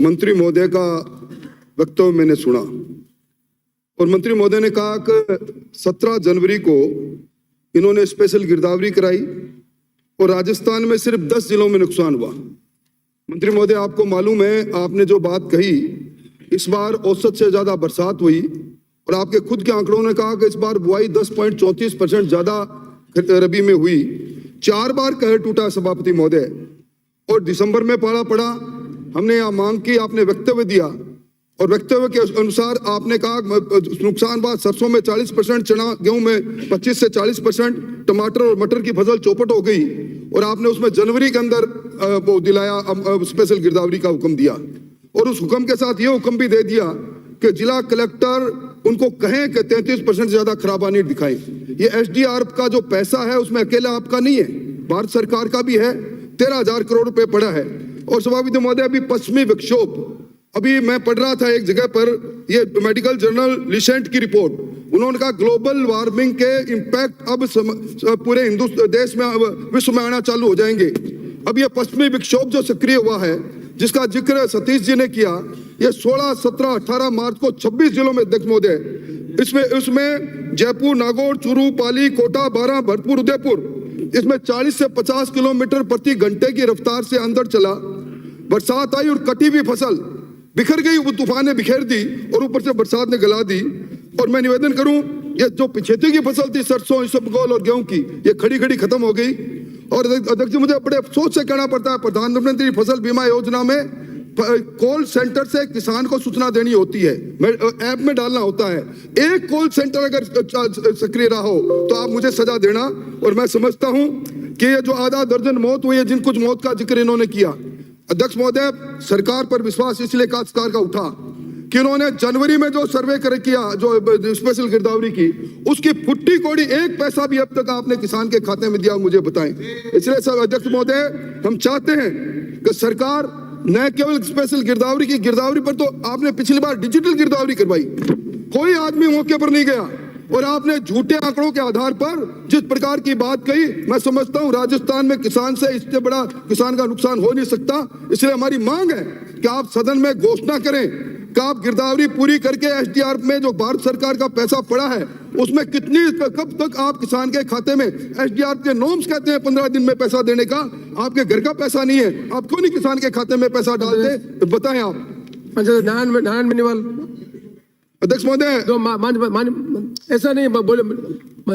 मंत्री महोदय का वक्तव्य मैंने सुना और मंत्री महोदय ने कहा कि 17 जनवरी को इन्होंने स्पेशल गिरदावरी कराई और राजस्थान में सिर्फ 10 जिलों में नुकसान हुआ। मंत्री महोदय, आपको मालूम है, आपने जो बात कही, इस बार औसत से ज्यादा बरसात हुई और आपके खुद के आंकड़ों ने कहा कि इस बार बुआई 10.34% ज्यादा रबी में हुई। 4 बार कहर टूटा सभापति महोदय, और दिसंबर में पाला पड़ा। हमने यहाँ मांग की, आपने वक्तव्य दिया और वक्तव्य के अनुसार आपने कहा नुकसान बाद सरसों में 40%, चना गेहूं में 25 से 40%, टमाटर और मटर की फसल चौपट हो गई और आपने उसमें जनवरी के अंदर वो दिलाया, स्पेशल गिरदावरी का हुक्म दिया और उस हुक्म के साथ ये हुक्म भी दे दिया कि जिला कलेक्टर उनको कहें कि 33% ज्यादा खराबा दिखाएं। ये SDRF का जो पैसा है उसमें अकेला आपका नहीं है, भारत सरकार का भी है। 13,000 करोड़ रुपए पड़ा है। और सभापति महोदय, अभी पश्चिमी विक्षोभ, अभी मैं पढ़ रहा था एक जगह पर, ये मेडिकल जर्नल लिसेंट की रिपोर्ट, उन्होंने कहा ग्लोबल वार्मिंग के इम्पैक्ट अब पूरे हिंदुस्तान देश में, विश्व में आना चालू हो जाएंगे। अब ये पश्चिमी विक्षोभ जो सक्रिय हुआ है, जिसका जिक्र सतीश जी ने किया, ये 16, 17, 18 मार्च को 26 जिलों में अध्यक्ष महोदय, इसमें जयपुर, नागौर, चूरू, पाली, कोटा, बारां, भरतपुर, उदयपुर, इसमें 40 से 50 किलोमीटर प्रति घंटे की रफ्तार से अंदर चला। बरसात आई और कटी हुई फसल बिखर गई, वो तूफान ने बिखेर दी और ऊपर से बरसात ने गला दी। और मैं निवेदन करूं, ये जो पिछेती की फसल थी, सरसों, इसबगोल और गेहूं की, ये खड़ी खड़ी खत्म हो गई। और अध्यक्ष जी, मुझे बड़े अफसोस से कहना पड़ता है, प्रधानमंत्री फसल बीमा योजना में कॉल सेंटर से किसान को सूचना देनी होती है, ऐप में डालना होता है। एक कॉल सेंटर अगर सक्रिय रहा हो तो आप मुझे सजा देना। और मैं समझता हूं कि ये जो आधा दर्जन मौत हुई है, जिन कुछ मौत का जिक्र इन्होंने किया, अध्यक्ष महोदय, सरकार पर विश्वास इसलिए काश्तकार का उठा कि उन्होंने जनवरी में जो सर्वे किया, जो स्पेशल गिरदावरी की, उसकी फुट्टी कोड़ी 1 पैसा भी अब तक आपने किसान के खाते में दिया, मुझे बताएं। इसलिए सर अध्यक्ष महोदय, हम चाहते हैं कि सरकार न केवल स्पेशल गिरदावरी पर, तो आपने पिछली बार डिजिटल गिरदावरी करवाई, कोई आदमी मौके पर नहीं गया और आपने झूठे आंकड़ों के आधार पर जिस प्रकार की बात कही, मैं समझता हूं राजस्थान में किसान से इससे बड़ा किसान का नुकसान हो नहीं सकता। इसलिए हमारी मांग है कि आप सदन में घोषणा करें कि आप गिरदावरी पूरी करके SDRF में जो भारत सरकार का पैसा पड़ा है, उसमें कब तक आप किसान के खाते में, SDRF के नॉर्म्स कहते हैं 15 दिन में पैसा देने का, आपके घर का पैसा नहीं है, आप क्यों नहीं किसान के खाते में पैसा डालते, तो बताएं आप। नारायण बेनीवाल। अध्यक्ष महोदय, ऐसा नहीं बोले,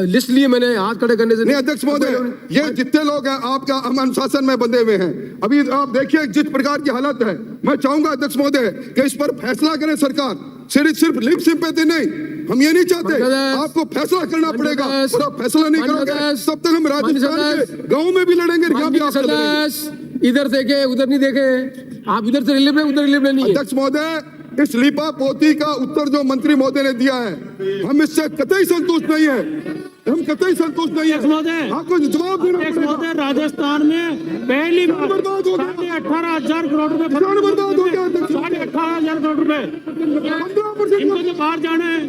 लिस्ट लिए मैंने, हाथ खड़े करने से नहीं। अध्यक्ष महोदय, ये जितने लोग हैं आपका, हम अनुशासन में बंधे हुए हैं। अभी आप देखिए जिस प्रकार की हालत है, मैं चाहूंगा अध्यक्ष महोदय कि इस पर फैसला करें सरकार, सिर्फ लिप सिंपैथी नहीं, हम ये नहीं चाहते, आपको फैसला करना पड़ेगा और आप फैसला नहीं करोगे तब तक हम राजस्थान के गाँव में भी लड़ेंगे, यहाँ भी आप लड़ेंगे। इधर देखे उधर नहीं देखे, आप इधर से रिलीफ उधर रिलीफ नहीं। अध्यक्ष महोदय, इस लीपा पोती का उत्तर जो मंत्री महोदय ने दिया है, हम इससे कतई संतुष्ट नहीं है, हम कतई संतुष्ट नहीं है। आपको जवाब देना पड़ेगा। राजस्थान में पहली बार बर्बाद हो गया, 18,000 करोड़ रुपए बर्बाद हो गया, 18,000 करोड़ रुपए, 15% इनको जो बाहर जाना है।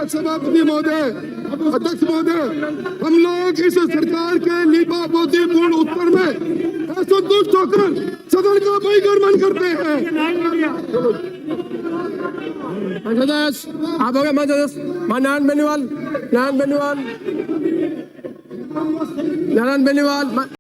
सभापति महोदय, अध्यक्ष महोदय, हम लोग इस सरकार के लीपापोती पूर्ण उत्तर में असंतुष्ट होकर सदन का बहिर्गमन करते हैं। आप हो गए नारायण बेनीवाल।